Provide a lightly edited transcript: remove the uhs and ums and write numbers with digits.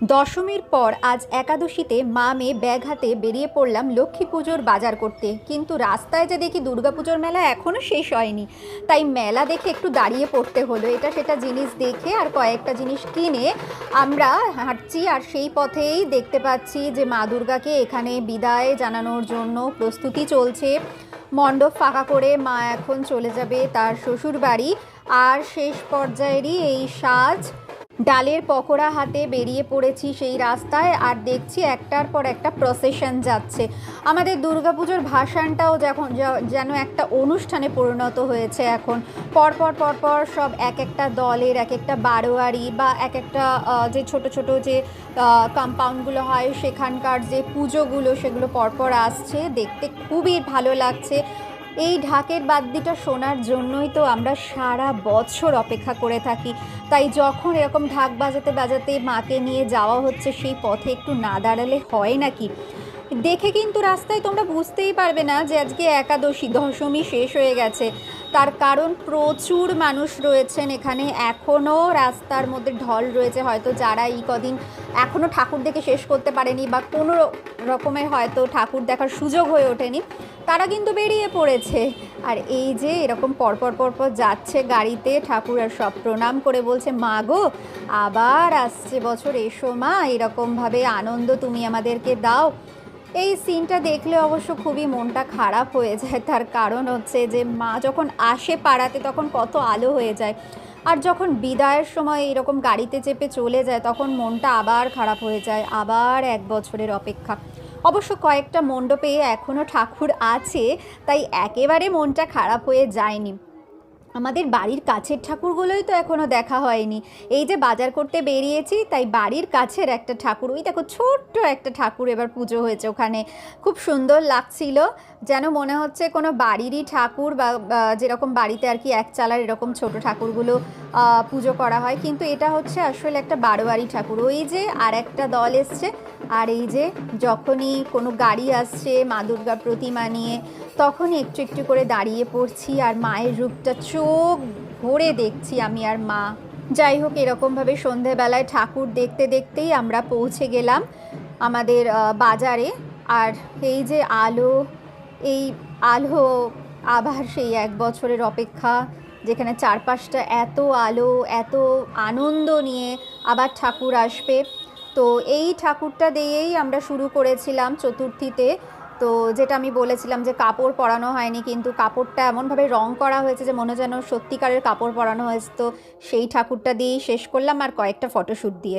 দশমীর পর আজ একাদশীতে মা মেয়ে ব্যাগ হাতে বেরিয়ে পড়লাম লক্ষ্মী পুজোর বাজার করতে, কিন্তু রাস্তায় যে দেখি দুর্গাপুজোর মেলা এখনও শেষ হয়নি। তাই মেলা দেখে একটু দাঁড়িয়ে পড়তে হলো, এটা সেটা জিনিস দেখে আর কয়েকটা জিনিস কিনে আমরা হাঁটছি। আর সেই পথেই দেখতে পাচ্ছি যে মা দুর্গাকে এখানে বিদায় জানানোর জন্য প্রস্তুতি চলছে। মণ্ডপ ফাঁকা করে মা এখন চলে যাবে তার শ্বশুর বাড়ি। আর শেষ পর্যায়েরই এই সাজ, ডালের পকোড়া হাতে বেরিয়ে পড়েছি সেই রাস্তায়, আর দেখছি একটার পর একটা প্রসেশন যাচ্ছে। আমাদের দুর্গাপুজোর ভাসানটাও যখন যেন একটা অনুষ্ঠানে পরিণত হয়েছে এখন। পরপর পরপর সব এক একটা দলের এক একটা বারোয়ারি বা এক একটা যে ছোট ছোট যে কম্পাউন্ডগুলো হয় সেখানকার যে পুজোগুলো সেগুলো পরপর আসছে, দেখতে খুবই ভালো লাগছে। এই ঢাকের বাদ্যিটা শোনার জন্যই তো আমরা সারা বছর অপেক্ষা করে থাকি। তাই যখন এরকম ঢাক বাজাতে বাজাতে মাকে নিয়ে যাওয়া হচ্ছে সেই পথে একটু না দাঁড়ালে হয় নাকি। দেখে কিন্তু রাস্তায় তোমরা বুঝতেই পারবে না যে আজকে একাদশী, দশমী শেষ হয়ে গেছে। তার কারণ প্রচুর মানুষ রয়েছেন এখানে, এখনও রাস্তার মধ্যে ঢল রয়েছে। হয়তো যারা এই কদিন এখনও ঠাকুর দেখে শেষ করতে পারেনি বা কোনো রকমের হয়তো ঠাকুর দেখার সুযোগ হয়ে ওঠেনি, তারা কিন্তু বেরিয়ে পড়েছে। আর এই যে এরকম পরপর পরপর যাচ্ছে গাড়িতে ঠাকুর, আর সব প্রণাম করে বলছে, মা গো আবার আসছে বছর, এসো মা, এরকমভাবে আনন্দ তুমি আমাদেরকে দাও। এই সিনটা দেখলে অবশ্য খুবই মনটা খারাপ হয়ে যায়। তার কারণ হচ্ছে যে মা যখন আসে পাড়াতে তখন কত আলো হয়ে যায়, আর যখন বিদায়ের সময় এরকম গাড়িতে চেপে চলে যায় তখন মনটা আবার খারাপ হয়ে যায়। আবার এক বছরের অপেক্ষা। অবশ্য কয়েকটা মণ্ডপে এখনও ঠাকুর আছে, তাই একেবারে মনটা খারাপ হয়ে যায়নি। আমাদের বাড়ির কাছের ঠাকুরগুলোই তো এখনও দেখা হয়নি। এই যে বাজার করতে বেরিয়েছি, তাই বাড়ির কাছের একটা ঠাকুর, ওই দেখো ছোট্ট একটা ঠাকুর এবার পুজো হয়েছে ওখানে, খুব সুন্দর লাগছিল। যেন মনে হচ্ছে কোনো বাড়িরই ঠাকুর, বা যেরকম বাড়িতে আর কি এক চালার এরকম ছোট ঠাকুরগুলো পুজো করা হয়, কিন্তু এটা হচ্ছে আসলে একটা বারোয়ারি ঠাকুর। ওই যে আর একটা দল এসছে, আর এই যে যখনই কোনো গাড়ি আসছে মা দুর্গা প্রতিমা নিয়ে, তখনই একটু একটু করে দাঁড়িয়ে পড়ছি আর মায়ের রূপটা চোখ ভরে দেখছি আমি আর মা। যাই হোক, এরকমভাবে সন্ধেবেলায় ঠাকুর দেখতে দেখতেই আমরা পৌঁছে গেলাম আমাদের বাজারে। আর এই যে আলো, এই আলো আবার সেই এক বছরের অপেক্ষা, যেখানে চারপাশটা এত আলো, এত আনন্দ নিয়ে আবার ঠাকুর আসবে। তো এই ঠাকুরটা দিয়েই আমরা শুরু করেছিলাম চতুর্থীতে। তো যেটা আমি বলেছিলাম যে কাপড় পরানো হয়নি, কিন্তু কাপড়টা এমনভাবে রং করা হয়েছে যে মনে যেন সত্যিকারের কাপড় পরানো হয়েছে। তো সেই ঠাকুরটা দিয়েই শেষ করলাম, আর কয়েকটা ফটোশ্যুট দিয়ে।